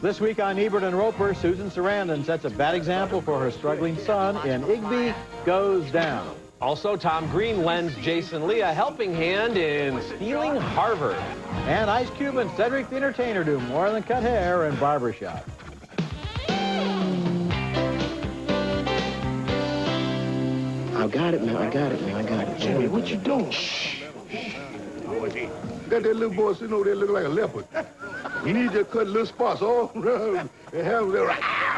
This week on Ebert and Roeper, Susan Sarandon sets a bad example for her struggling son in Igby Goes Down. Also, Tom Green lends Jason Lee a helping hand in stealing Harvard. And Ice Cube and Cedric the Entertainer do more than cut hair in Barbershop. I got it, man. I got it. Jimmy, what you doing? Shh. Got that little boy sitting over there looking like a leopard. You need to cut little spots all around and have them.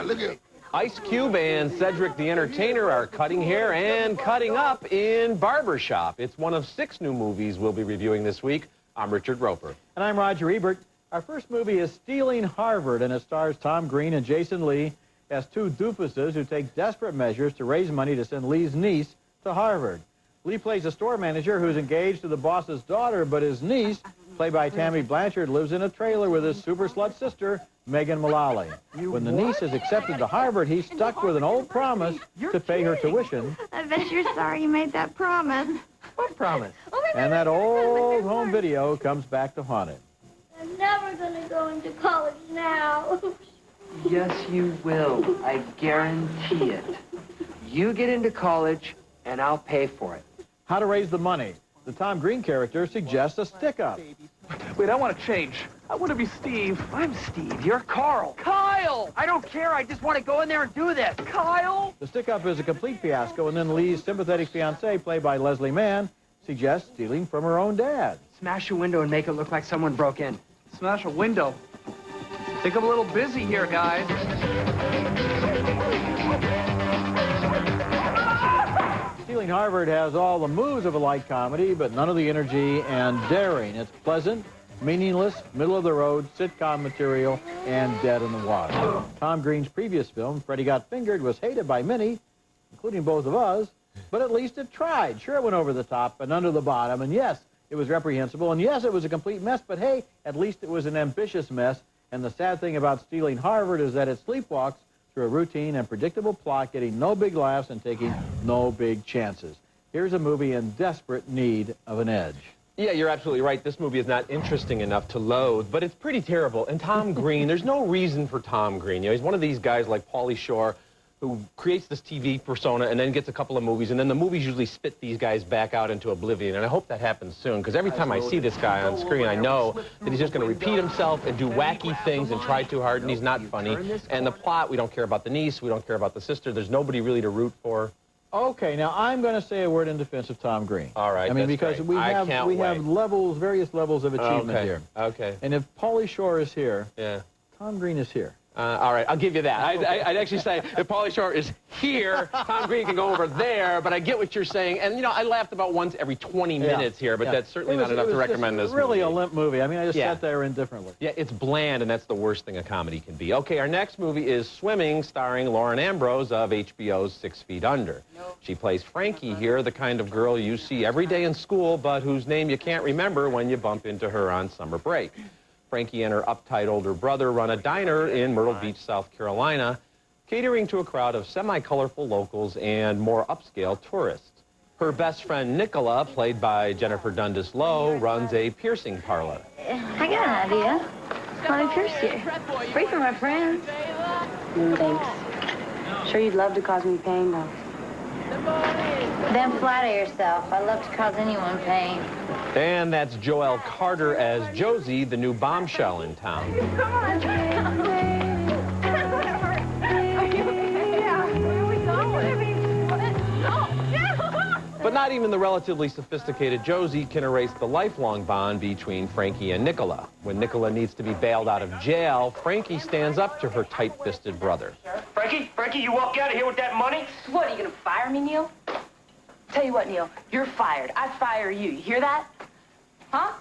Look at it. Ice Cube and Cedric the Entertainer are cutting hair and cutting up in Barbershop. It's one of 6 new movies we'll be reviewing this week. I'm Richard Roeper. And I'm Roger Ebert. Our first movie is Stealing Harvard, and it stars Tom Green and Jason Lee as 2 doofuses who take desperate measures to raise money to send Lee's niece to Harvard. Lee plays a store manager who's engaged to the boss's daughter, but his niece, played by Tammy Blanchard, lives in a trailer with his super slut sister, Megan Mullally. When the niece is accepted to Harvard, he's stuck with an old promise to pay her tuition. I bet you're sorry you made that promise. What promise? And that old home video comes back to haunt him. I'm never going to go into college now. Yes, you will. I guarantee it. You get into college, and I'll pay for it. How to raise the money. The Tom Green character suggests a stick-up. Wait, I want to change. I want to be Steve. I'm Steve. You're Carl. Kyle! I don't care. I just want to go in there and do this. Kyle! The stick-up is a complete fiasco, and then Lee's sympathetic fiancée, played by Leslie Mann, suggests stealing from her own dad. Smash a window and make it look like someone broke in. Smash a window? Think I'm a little busy here, guys. Stealing Harvard has all the moves of a light comedy, but none of the energy and daring. It's pleasant, meaningless, middle-of-the-road sitcom material, and dead in the water. Tom Green's previous film, Freddie Got Fingered, was hated by many, including both of us, but at least it tried. Sure, it went over the top and under the bottom, and yes, it was reprehensible, and yes, it was a complete mess, but hey, at least it was an ambitious mess, and the sad thing about Stealing Harvard is that it sleepwalks through a routine and predictable plot, getting no big laughs and taking no big chances. Here's a movie in desperate need of an edge. Yeah, you're absolutely right. This movie is not interesting enough to loathe, but it's pretty terrible. And Tom Green, there's no reason for Tom Green. You know, he's one of these guys like Pauly Shore who creates this TV persona and then gets a couple of movies, and then the movies usually spit these guys back out into oblivion, and I hope that happens soon, because every time I see this guy on screen, I know that he's just going to repeat himself and do wacky things and try too hard, and he's not funny. And the plot, we don't care about the niece, we don't care about the sister, there's nobody really to root for. Okay, now I'm going to say a word in defense of Tom Green. All right, I mean, that's because great. we have levels, various levels of achievement here. Okay. And if Pauly Shore is here, yeah, Tom Green is here. All right, I'll give you that. I'd actually say if Pauly Shore is here, Tom Green can go over there, but I get what you're saying. And, you know, I laughed about once every 20 minutes here, but that's certainly not enough to recommend this movie. It's really a limp movie. I mean, I just sat there indifferently. Yeah, it's bland, and that's the worst thing a comedy can be. Okay, our next movie is Swimming, starring Lauren Ambrose of HBO's 6 Feet Under. She plays Frankie here, the kind of girl you see every day in school, but whose name you can't remember when you bump into her on summer break. Frankie and her uptight older brother run a diner in Myrtle Beach, South Carolina, catering to a crowd of semi-colorful locals and more upscale tourists. Her best friend, Nicola, played by Jennifer Dundas Lowe, runs a piercing parlor. I got an idea. Let me pierce you. Free for my friends. Thanks. Sure you'd love to cause me pain, though. Then flatter yourself. I love to cause anyone pain. And that's Joelle Carter as Josie, the new bombshell in town. Come on. But not even the relatively sophisticated Josie can erase the lifelong bond between Frankie and Nicola. When Nicola needs to be bailed out of jail, Frankie stands up to her tight-fisted brother. Frankie, you walk out of here with that money? What, are you gonna fire me, Neil? Tell you what, Neil, you're fired. I fire you. You hear that? Huh?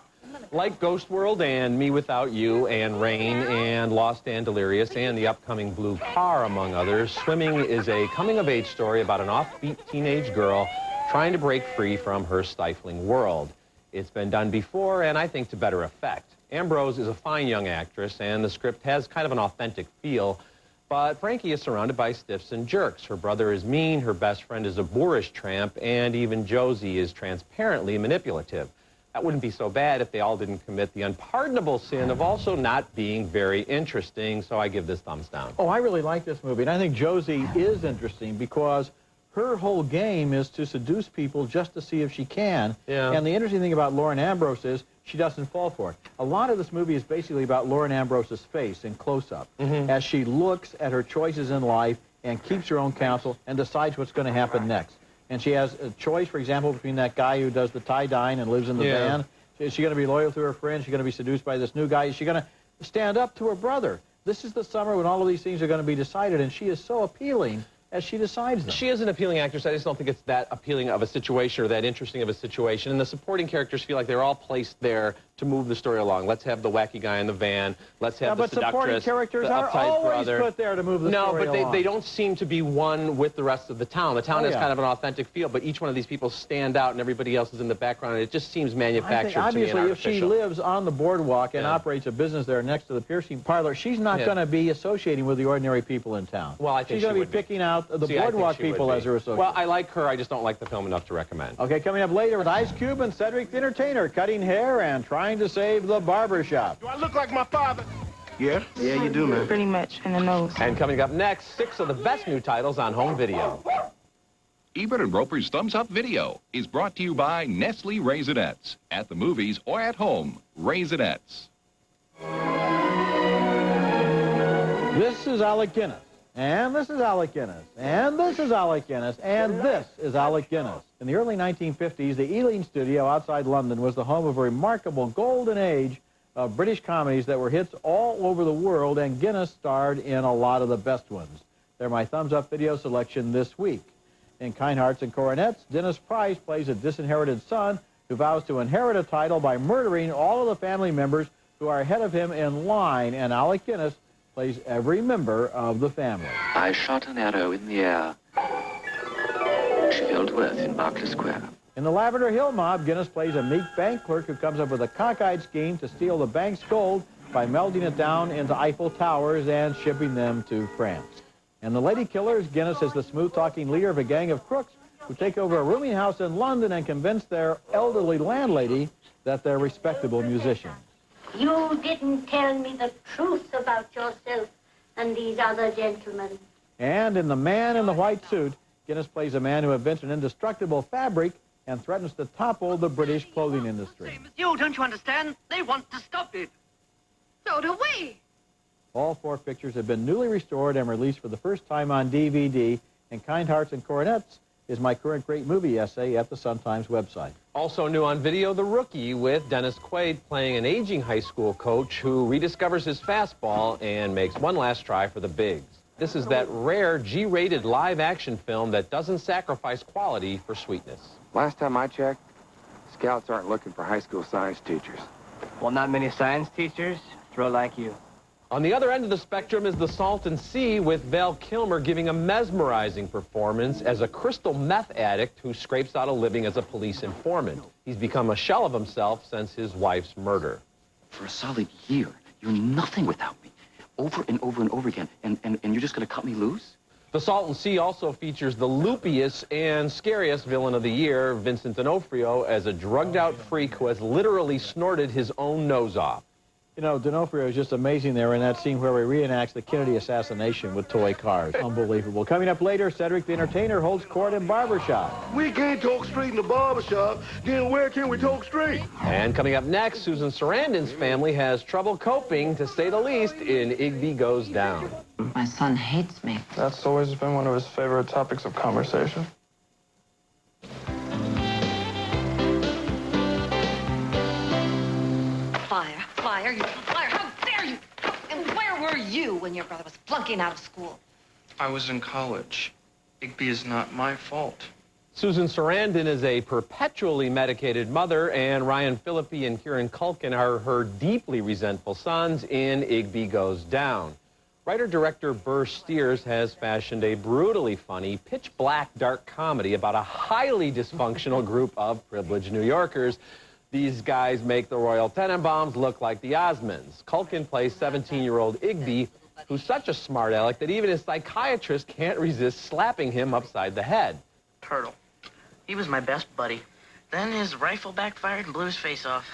Like Ghost World and Me Without You and Rain and Lost and Delirious and the upcoming Blue Car, among others, Swimming is a coming-of-age story about an offbeat teenage girl trying to break free from her stifling world. It's been done before, and I think to better effect. Ambrose is a fine young actress, and the script has kind of an authentic feel, but Frankie is surrounded by stiffs and jerks. Her brother is mean, her best friend is a boorish tramp, and even Josie is transparently manipulative. That wouldn't be so bad if they all didn't commit the unpardonable sin of also not being very interesting, so I give this thumbs down. Oh, I really like this movie, and I think Josie is interesting because her whole game is to seduce people just to see if she can. Yeah. And the interesting thing about Lauren Ambrose is she doesn't fall for it. A lot of this movie is basically about Lauren Ambrose's face in close-up as she looks at her choices in life and keeps her own counsel and decides what's going to happen next. And she has a choice, for example, between that guy who does the tie-dyeing and lives in the van. Is she going to be loyal to her friend? Is she going to be seduced by this new guy? Is she going to stand up to her brother? This is the summer when all of these things are going to be decided, and she is so appealing as she decides them. She is an appealing actress. I just don't think it's that appealing of a situation or that interesting of a situation. And the supporting characters feel like they're all placed there to move the story along. Let's have the wacky guy in the van. Let's have the seductress, but supporting characters the are always brother. put there to move the story along. No, but they don't seem to be one with the rest of the town. The town has kind of an authentic feel, but each one of these people stand out and everybody else is in the background, and it just seems manufactured to me and obviously, if she artificial. lives on the boardwalk and operates a business there next to the piercing parlor, she's not going to be associating with the ordinary people in town. Well, I think she's going to be picking out the boardwalk people as her associates. Well, I like her. I just don't like the film enough to recommend. Okay, coming up later with Ice Cube and Cedric the Entertainer, cutting hair and trying to save the barbershop. Do I look like my father? Yeah, you do, man. Pretty much, in the nose. And coming up next, 6 of the best new titles on home video. Ebert and Roeper's Thumbs Up Video is brought to you by Nestle Raisinets. At the movies or at home, Raisinets. This is Alec Guinness, and this is Alec Guinness, and this is Alec Guinness, and this is Alec Guinness. In the early 1950s, the Ealing Studio outside London was the home of a remarkable golden age of British comedies that were hits all over the world, and Guinness starred in a lot of the best ones. They're my Thumbs Up video selection this week. In Kind Hearts and Coronets, Dennis Price plays a disinherited son who vows to inherit a title by murdering all of the family members who are ahead of him in line, and Alec Guinness plays every member of the family. I shot an arrow in the air. She fell to earth in Berkeley Square. In the Lavender Hill Mob, Guinness plays a meek bank clerk who comes up with a cockeyed scheme to steal the bank's gold by melting it down into Eiffel Towers and shipping them to France. In The Lady Killers, Guinness is the smooth-talking leader of a gang of crooks who take over a rooming house in London and convince their elderly landlady that they're respectable musicians. You didn't tell me the truth about yourself and these other gentlemen. And in The Man in the White Suit, Guinness plays a man who invents an indestructible fabric and threatens to topple the British clothing industry. Same as you, don't you understand? They want to stop it. So do we. All 4 pictures have been newly restored and released for the first time on DVD, and Kind Hearts and Coronets is my current great movie essay at the Sun-Times website. Also new on video, The Rookie, with Dennis Quaid playing an aging high school coach who rediscovers his fastball and makes one last try for the bigs. This is that rare G-rated live-action film that doesn't sacrifice quality for sweetness. Last time I checked, scouts aren't looking for high school science teachers. Well, not many science teachers throw like you. On the other end of the spectrum is The Salton Sea, with Val Kilmer giving a mesmerizing performance as a crystal meth addict who scrapes out a living as a police informant. He's become a shell of himself since his wife's murder. For a solid year, you're nothing without me. Over and over and over again. And you're just going to cut me loose? The Salton Sea also features the loopiest and scariest villain of the year, Vincent D'Onofrio, as a drugged-out freak who has literally snorted his own nose off. You know, D'Onofrio is just amazing there in that scene where he reenacts the Kennedy assassination with toy cars. Unbelievable. Coming up later, Cedric the Entertainer holds court in Barbershop. We can't talk straight in the barbershop. Then where can we talk straight? And coming up next, Susan Sarandon's family has trouble coping, to say the least, in Igby Goes Down. My son hates me. That's always been one of his favorite topics of conversation. Liar, you liar, how dare you? And where were you when your brother was flunking out of school? I was in college. Igby is not my fault. Susan Sarandon is a perpetually medicated mother, and Ryan Phillippe and Kieran Culkin are her deeply resentful sons in Igby Goes Down. Writer-director Burr Steers has fashioned a brutally funny, pitch-black dark comedy about a highly dysfunctional group of privileged New Yorkers. These guys make the Royal Tenenbaums look like the Osmonds. Culkin plays 17-year-old Igby, who's such a smart aleck that even his psychiatrist can't resist slapping him upside the head. Turtle. He was my best buddy. Then his rifle backfired and blew his face off.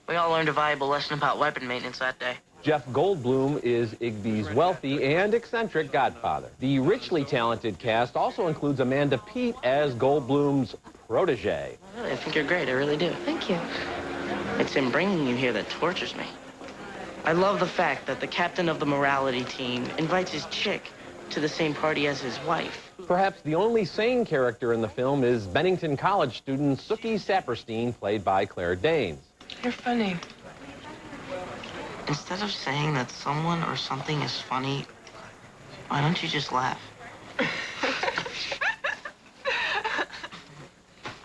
We all learned a valuable lesson about weapon maintenance that day. Jeff Goldblum is Igby's wealthy and eccentric godfather. The richly talented cast also includes Amanda Peet as Goldblum's protege. Really, I think you're great. I really do. Thank you. It's him bringing you here that tortures me. I love the fact that the captain of the morality team invites his chick to the same party as his wife. Perhaps the only sane character in the film is Bennington College student Sookie Saperstein, played by Claire Danes. You're funny. Instead of saying that someone or something is funny, why don't you just laugh? Is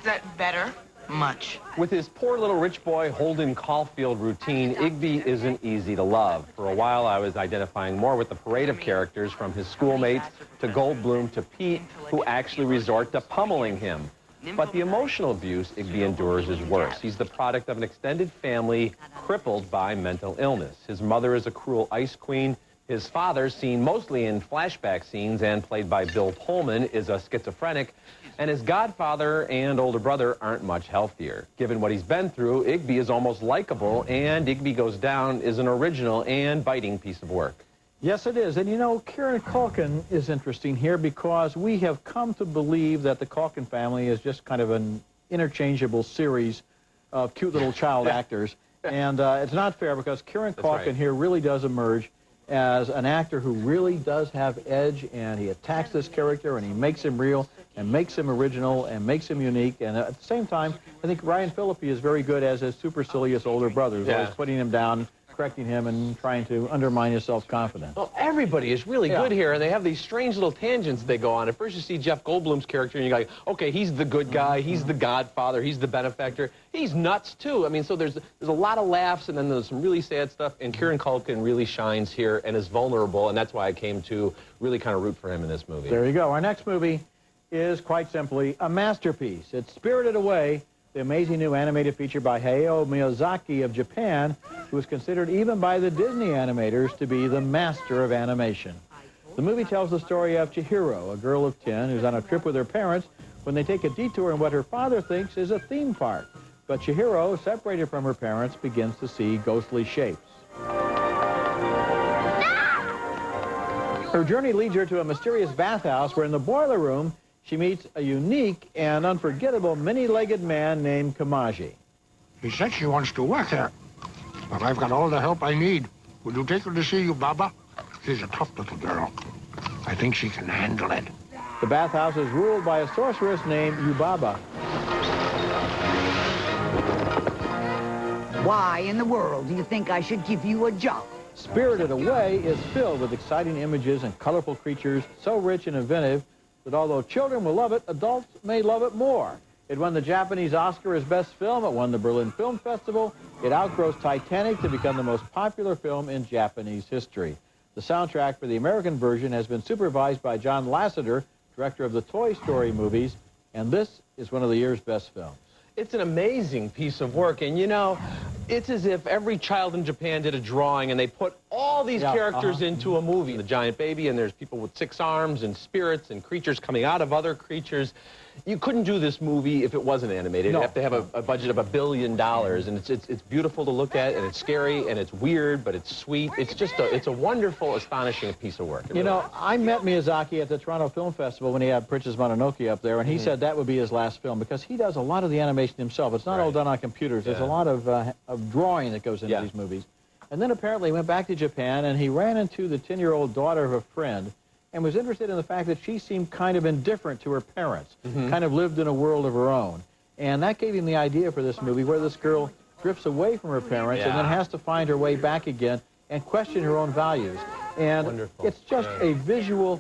that better? Much. With his poor little rich boy Holden Caulfield routine, Igby isn't easy to love. For a while, I was identifying more with the parade of characters, from his schoolmates to Goldblum to Pete, who actually resort to pummeling him. But the emotional abuse Igby endures is worse. He's the product of an extended family crippled by mental illness. His mother is a cruel ice queen. His father, seen mostly in flashback scenes and played by Bill Pullman, is a schizophrenic. And his godfather and older brother aren't much healthier. Given what he's been through, Igby is almost likable, and Igby Goes Down is an original and biting piece of work. Yes, it is. And, you know, Kieran Culkin is interesting here because we have come to believe that the Culkin family is just kind of an interchangeable series of cute little child actors. And it's not fair because Kieran Culkin here really does emerge as an actor who really does have edge, and he attacks this character and he makes him real and makes him original and makes him unique. And at the same time, I think Ryan Phillippe is very good as his supercilious older brother, who's always putting him down, correcting him, and trying to undermine his self-confidence. Well, everybody is really good here, and they have these strange little tangents they go on. At first you see Jeff Goldblum's character, and you're like, okay, he's the good guy, he's the godfather, he's the benefactor. He's nuts, too. I mean, so there's a lot of laughs, and then there's some really sad stuff, and Kieran Culkin really shines here and is vulnerable, and that's why I came to really kind of root for him in this movie. There you go. Our next movie is quite simply a masterpiece. It's Spirited Away, the amazing new animated feature by Hayao Miyazaki of Japan, who is considered even by the Disney animators to be the master of animation. The movie tells the story of Chihiro, a girl of 10 who's on a trip with her parents when they take a detour in what her father thinks is a theme park. But Chihiro, separated from her parents, begins to see ghostly shapes. Her journey leads her to a mysterious bathhouse where in the boiler room she meets a unique and unforgettable many-legged man named Kamaji. She said she wants to work here, but I've got all the help I need. Would you take her to see Yubaba? She's a tough little girl. I think she can handle it. The bathhouse is ruled by a sorceress named Yubaba. Why in the world do you think I should give you a job? Spirited Away is filled with exciting images and colorful creatures, so rich and inventive that although children will love it, adults may love it more. It won the Japanese Oscar as Best Film. It won the Berlin Film Festival. It outgrows Titanic to become the most popular film in Japanese history. The soundtrack for the American version has been supervised by John Lasseter, director of the Toy Story movies, and this is one of the year's best films. It's an amazing piece of work, and you know, it's as if every child in Japan did a drawing and they put all these characters into a movie. The giant baby, and there's people with 6 arms and spirits and creatures coming out of other creatures. You couldn't do this movie if it wasn't animated. You'd have to have a budget of $1 billion, and it's beautiful to look at, and it's scary, and it's weird, but it's sweet. It's just it's a wonderful, astonishing piece of work. You know, I met Miyazaki at the Toronto Film Festival when he had Princess Mononoke up there, and he said that would be his last film because he does a lot of the animation himself. It's not all done on computers. There's a lot of drawing that goes into these movies. And then apparently he went back to Japan, and he ran into the 10-year-old daughter of a friend and was interested in the fact that she seemed kind of indifferent to her parents, kind of lived in a world of her own. And that gave him the idea for this movie where this girl drifts away from her parents and then has to find her way back again and question her own values. And it's just a visual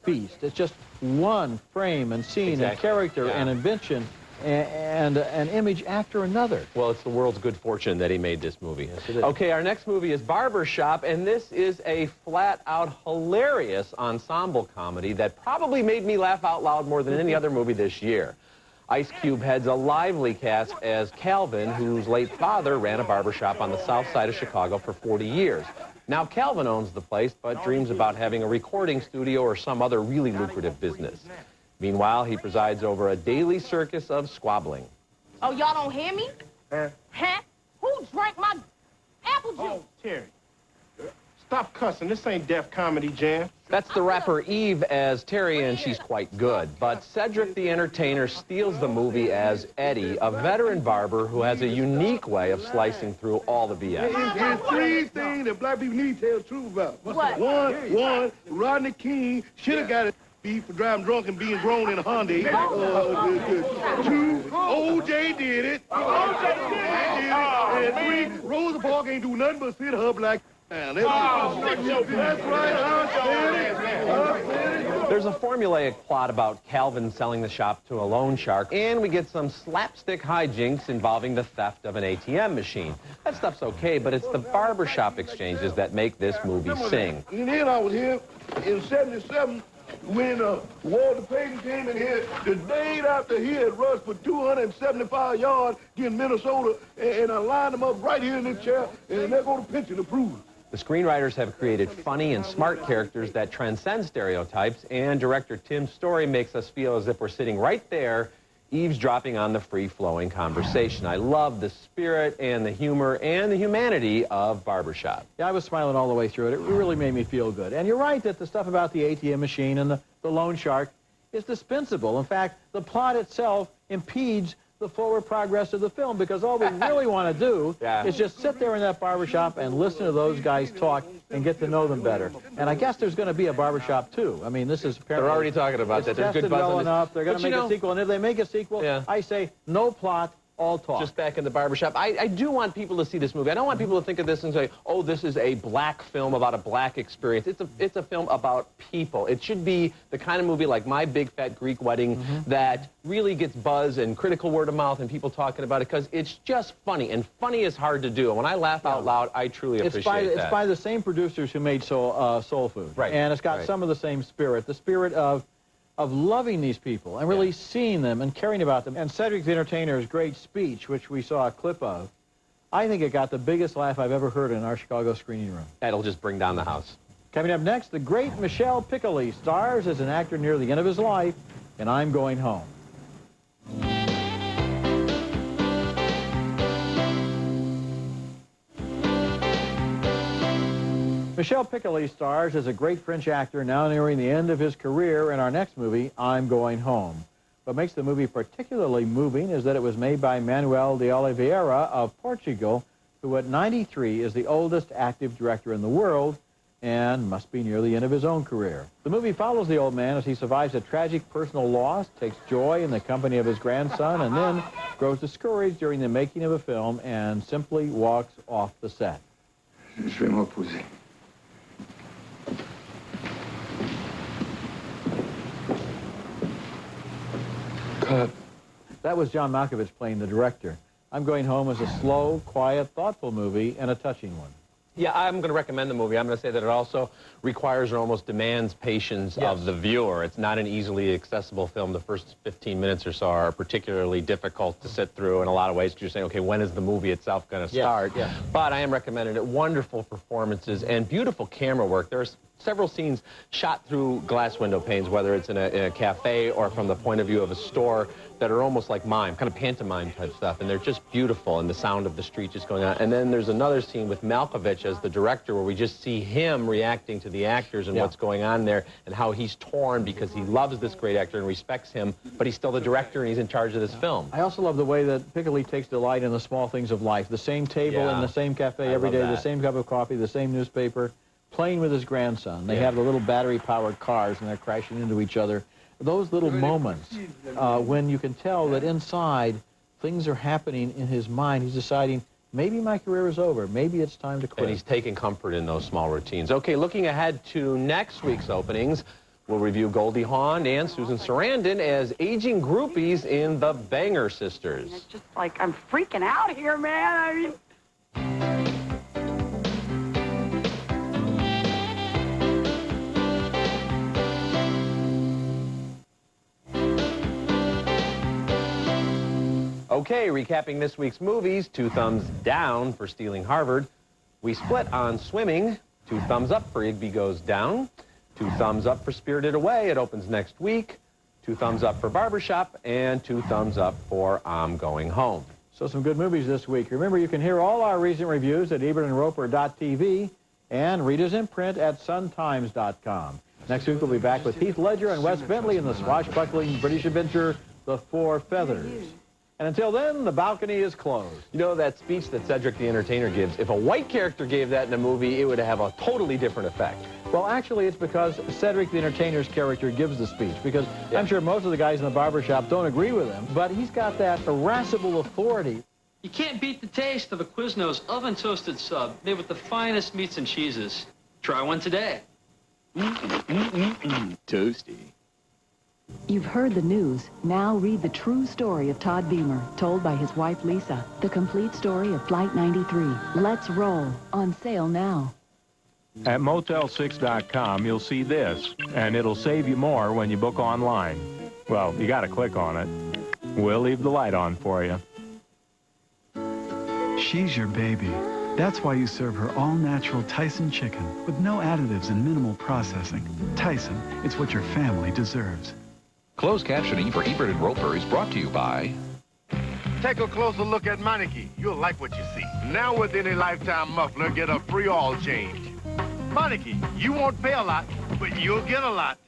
feast. It's just one frame and scene and character and invention and an image after another. Well, it's the world's good fortune that he made this movie. Yes, it is. Okay, our next movie is Barbershop, and this is a flat-out hilarious ensemble comedy that probably made me laugh out loud more than any other movie this year. Ice Cube heads a lively cast as Calvin, whose late father ran a barbershop on the south side of Chicago for 40 years. Now Calvin owns the place, but dreams about having a recording studio or some other really lucrative business. Meanwhile, he presides over a daily circus of squabbling. Oh, y'all don't hear me? Huh? Huh? Who drank my apple juice? Oh, Terry. Stop cussing. This ain't Def Comedy Jam. That's the rapper Eve as Terry, and she's quite good. But Cedric the Entertainer steals the movie as Eddie, a veteran barber who has a unique way of slicing through all the BS. There's three things that black people need to tell the truth about. What? One, Rodney King should have got a beat for driving drunk and being grown in a Hyundai. Two, O.J. did it. And three, Rosa Parks ain't do nothing but sit her black down. That's right. There's a formulaic plot about Calvin selling the shop to a loan shark, and we get some slapstick hijinks involving the theft of an ATM machine. That stuff's okay, but it's the barbershop exchanges that make this movie sing. And then I was here in '77 when Walter Payton came in here the day after he had rushed for 275 yards against Minnesota, and I lined him up right here in this chair, and they're going to pinch it to prove it. The screenwriters have created funny and smart characters that transcend stereotypes, and director Tim Story makes us feel as if we're sitting right there, eavesdropping on the free-flowing conversation. I love the spirit and the humor and the humanity of Barbershop. Yeah, I was smiling all the way through it. It really made me feel good. And you're right that the stuff about the ATM machine and the loan shark is dispensable. In fact, the plot itself impedes the forward progress of the film, because all we really want to do is just sit there in that barbershop and listen to those guys talk and get to know them better. And I guess there's going to be a Barbershop 2. I mean, this is apparently... They're already talking about that. There's good buzz on well this. enough. They're going to make a sequel. And if they make a sequel, I say no plot, all talk. Just back in the barbershop. I do want people to see this movie. I don't want people to think of this and say, oh, this is a black film about a black experience. It's a film about people. It should be the kind of movie like My Big Fat Greek Wedding that really gets buzz and critical word of mouth and people talking about it, because it's just funny, and funny is hard to do. And when I laugh out loud, I truly appreciate that. It's by the same producers who made Soul Food. Right. And it's got some of the same spirit, the spirit of loving these people and really seeing them and caring about them. And Cedric the Entertainer's great speech, which we saw a clip of, I think it got the biggest laugh I've ever heard in our Chicago screening room. That'll just bring down the house. Coming up next, the great Michel Piccoli stars as an actor near the end of his life in I'm Going Home. Michel Piccoli stars as a great French actor now nearing the end of his career in our next movie, I'm Going Home. What makes the movie particularly moving is that it was made by Manuel de Oliveira of Portugal, who at 93 is the oldest active director in the world and must be near the end of his own career. The movie follows the old man as he survives a tragic personal loss, takes joy in the company of his grandson, and then grows discouraged during the making of a film and simply walks off the set. Je vais m'opposer. Cut. That was John Malkovich playing the director. I'm Going Home is a slow, quiet, thoughtful movie and a touching one. Yeah, I'm going to recommend the movie. I'm going to say that it also requires or almost demands patience of the viewer. It's not an easily accessible film. The first 15 minutes or so are particularly difficult to sit through in a lot of ways, because you're saying, okay, when is the movie itself going to start? But I am recommending it. Wonderful performances and beautiful camera work. There's several scenes shot through glass window panes, whether it's in a cafe or from the point of view of a store, that are almost like mime, kind of pantomime type stuff, and they're just beautiful, and the sound of the street just going on. And then there's another scene with Malkovich as the director where we just see him reacting to the actors and what's going on there, and how he's torn because he loves this great actor and respects him, but he's still the director and he's in charge of this film. I also love the way that Piccoli takes delight in the small things of life. The same table in the same cafe every day, the same cup of coffee, the same newspaper, playing with his grandson. They have the little battery-powered cars and they're crashing into each other. Those little moments when you can tell that inside things are happening in his mind. He's deciding, maybe my career is over. Maybe it's time to quit. And he's taking comfort in those small routines. Okay, looking ahead to next week's openings, we'll review Goldie Hawn and Susan Sarandon as aging groupies in The Banger Sisters. It's just like, I'm freaking out here, man. I mean... Okay, recapping this week's movies, 2 thumbs down for Stealing Harvard. We split on Swimming, 2 thumbs up for Igby Goes Down, 2 thumbs up for Spirited Away. It opens next week. 2 thumbs up for Barbershop, and 2 thumbs up for I'm Going Home. So some good movies this week. Remember, you can hear all our recent reviews at ebertandroper.tv and read us in print at suntimes.com. Next week, we'll be back with Heath Ledger and Wes Bentley in the swashbuckling British adventure, The Four Feathers. And until then, the balcony is closed. You know that speech that Cedric the Entertainer gives? If a white character gave that in a movie, it would have a totally different effect. Well, actually, it's because Cedric the Entertainer's character gives the speech, because I'm sure most of the guys in the barbershop don't agree with him, but he's got that irascible authority. You can't beat the taste of a Quiznos oven-toasted sub made with the finest meats and cheeses. Try one today. Toasty. You've heard the news. Now read the true story of Todd Beamer, told by his wife Lisa. The complete story of Flight 93. Let's roll. On sale now. At Motel6.com, you'll see this, and it'll save you more when you book online. Well, you got to click on it. We'll leave the light on for you. She's your baby. That's why you serve her all-natural Tyson chicken with no additives and minimal processing. Tyson, it's what your family deserves. Closed captioning for Ebert and Roeper is brought to you by... Take a closer look at Meineke. You'll like what you see. Now with any lifetime muffler, get a free oil change. Meineke, you won't pay a lot, but you'll get a lot.